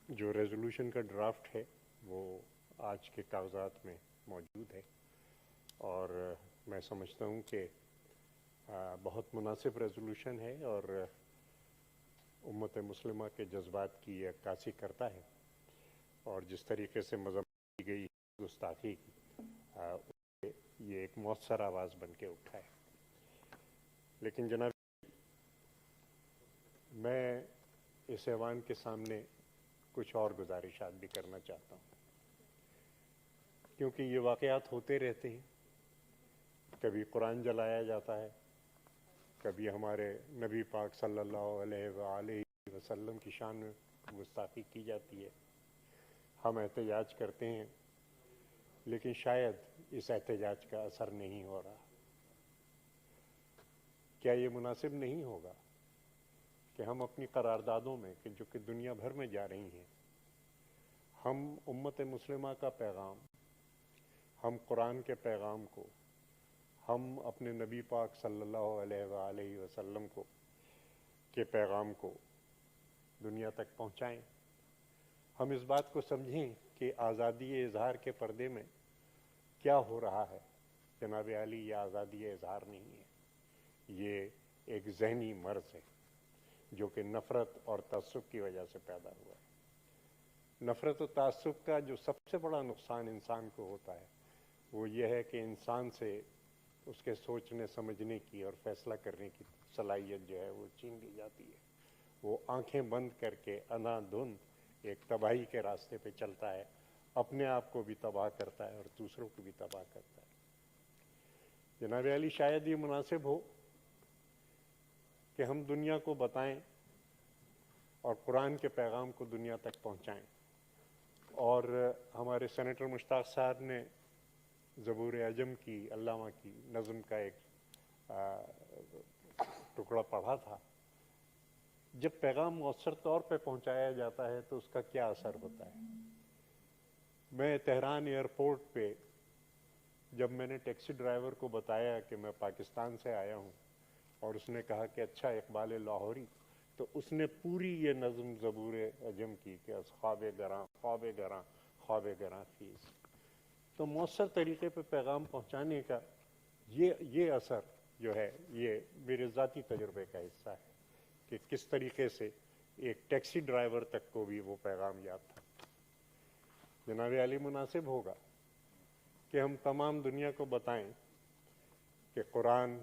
جو ریزولوشن کا ڈرافٹ ہے وہ آج کے کاغذات میں موجود ہے، اور میں سمجھتا ہوں کہ بہت مناسب ریزولوشن ہے اور امت مسلمہ کے جذبات کی یہ عکاسی کرتا ہے، اور جس طریقے سے مذمت کی گئی گستاخی کی، یہ ایک مؤثر آواز بن کے اٹھا ہے۔ لیکن جناب، میں اس ایوان کے سامنے کچھ اور گزارشات بھی کرنا چاہتا ہوں، کیونکہ یہ واقعات ہوتے رہتے ہیں۔ کبھی قرآن جلایا جاتا ہے، کبھی ہمارے نبی پاک صلی اللہ علیہ وآلہ وسلم کی شان میں گستاخی کی جاتی ہے، ہم احتجاج کرتے ہیں، لیکن شاید اس احتجاج کا اثر نہیں ہو رہا۔ کیا یہ مناسب نہیں ہوگا کہ ہم اپنی قراردادوں میں جو کہ دنیا بھر میں جا رہی ہیں، ہم امت مسلمہ کا پیغام، ہم قرآن کے پیغام کو، ہم اپنے نبی پاک صلی اللہ علیہ وآلہ وسلم کے پیغام کو دنیا تک پہنچائیں؟ ہم اس بات کو سمجھیں کہ آزادی اظہار کے پردے میں کیا ہو رہا ہے۔ جناب عالی، یہ آزادی اظہار نہیں ہے، یہ ایک ذہنی مرض ہے جو کہ نفرت اور تعصب کی وجہ سے پیدا ہوا ہے۔ نفرت و تعصب کا جو سب سے بڑا نقصان انسان کو ہوتا ہے وہ یہ ہے کہ انسان سے اس کے سوچنے سمجھنے کی اور فیصلہ کرنے کی صلاحیت جو ہے وہ چھین لی جاتی ہے۔ وہ آنکھیں بند کر کے اندھا دھند ایک تباہی کے راستے پہ چلتا ہے، اپنے آپ کو بھی تباہ کرتا ہے اور دوسروں کو بھی تباہ کرتا ہے۔ جناب علی، شاید یہ مناسب ہو کہ ہم دنیا کو بتائیں اور قرآن کے پیغام کو دنیا تک پہنچائیں، اور ہمارے سینیٹر مشتاق صاحب نے زبور عجم کی، علامہ کی نظم کا ایک ٹکڑا پڑھا تھا۔ جب پیغام مؤثر طور پہ پہنچایا جاتا ہے تو اس کا کیا اثر ہوتا ہے؟ میں تہران ایئرپورٹ پہ جب میں نے ٹیکسی ڈرائیور کو بتایا کہ میں پاکستان سے آیا ہوں، اور اس نے کہا کہ اچھا اقبال لاہوری، تو اس نے پوری یہ نظم زبور عجم کی کہ از خواب گراں خواب گراں خواب گراں خیز۔ تو مؤثر طریقے پہ پیغام پہنچانے کا یہ اثر جو ہے، یہ میرے ذاتی تجربے کا حصہ ہے کہ کس طریقے سے ایک ٹیکسی ڈرائیور تک کو بھی وہ پیغام یاد تھا۔ جناب علی، مناسب ہوگا کہ ہم تمام دنیا کو بتائیں کہ قرآن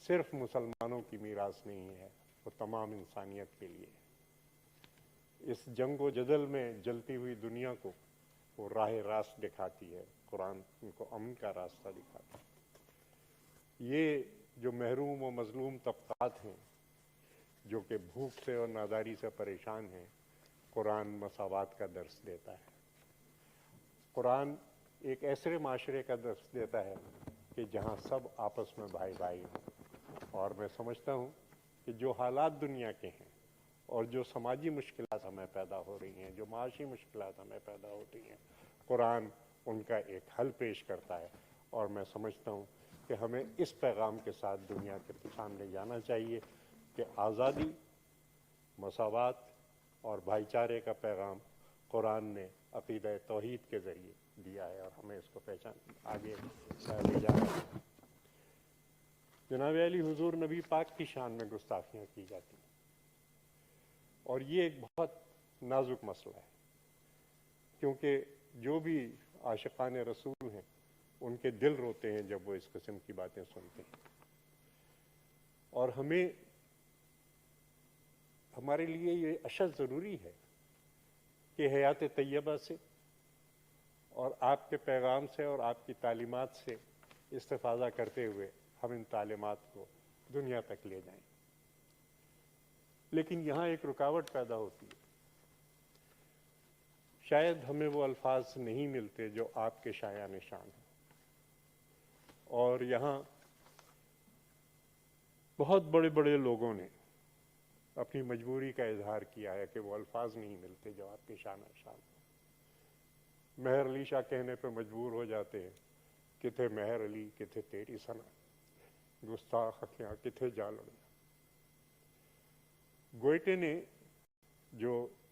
صرف مسلمانوں کی میراث نہیں ہے، وہ تمام انسانیت کے لیے ہے۔ اس جنگ و جدل میں جلتی ہوئی دنیا کو وہ راہ راست دکھاتی ہے، قرآن ان کو امن کا راستہ دکھاتا ہے۔ یہ جو محروم و مظلوم طبقات ہیں، جو کہ بھوک سے اور ناداری سے پریشان ہیں، قرآن مساوات کا درس دیتا ہے۔ قرآن ایک ایسے معاشرے کا درس دیتا ہے کہ جہاں سب آپس میں بھائی بھائی ہوں، اور میں سمجھتا ہوں کہ جو حالات دنیا کے ہیں اور جو سماجی مشکلات ہمیں پیدا ہو رہی ہیں، جو معاشی مشکلات ہمیں پیدا ہوتی ہیں، قرآن ان کا ایک حل پیش کرتا ہے، اور میں سمجھتا ہوں کہ ہمیں اس پیغام کے ساتھ دنیا کے سامنے جانا چاہیے کہ آزادی، مساوات اور بھائی چارے کا پیغام قرآن نے عقیدہ توحید کے ذریعے دیا ہے، اور ہمیں اس کو آگے لے جانا ہے۔ جناب علی، حضور نبی پاک کی شان میں گستاخیاں کی جاتی ہیں، اور یہ ایک بہت نازک مسئلہ ہے، کیونکہ جو بھی عاشقان رسول ہیں ان کے دل روتے ہیں جب وہ اس قسم کی باتیں سنتے ہیں، اور ہمارے لیے یہ اشد ضروری ہے کہ حیات طیبہ سے اور آپ کے پیغام سے اور آپ کی تعلیمات سے استفادہ کرتے ہوئے ہم ان تعلیمات کو دنیا تک لے جائیں۔ لیکن یہاں ایک رکاوٹ پیدا ہوتی ہے، شاید ہمیں وہ الفاظ نہیں ملتے جو آپ کے شایان شان ہیں، اور یہاں بہت بڑے بڑے لوگوں نے اپنی مجبوری کا اظہار کیا ہے کہ وہ الفاظ نہیں ملتے جو آپ کے شان شان ہیں۔ مہر علی شاہ کہنے پہ مجبور ہو جاتے ہیں، کتھے مہر علی کتھے تیری ثنا، گستاخ اکھیاں کتھے جا لڑیاں۔ گوئٹے نے جو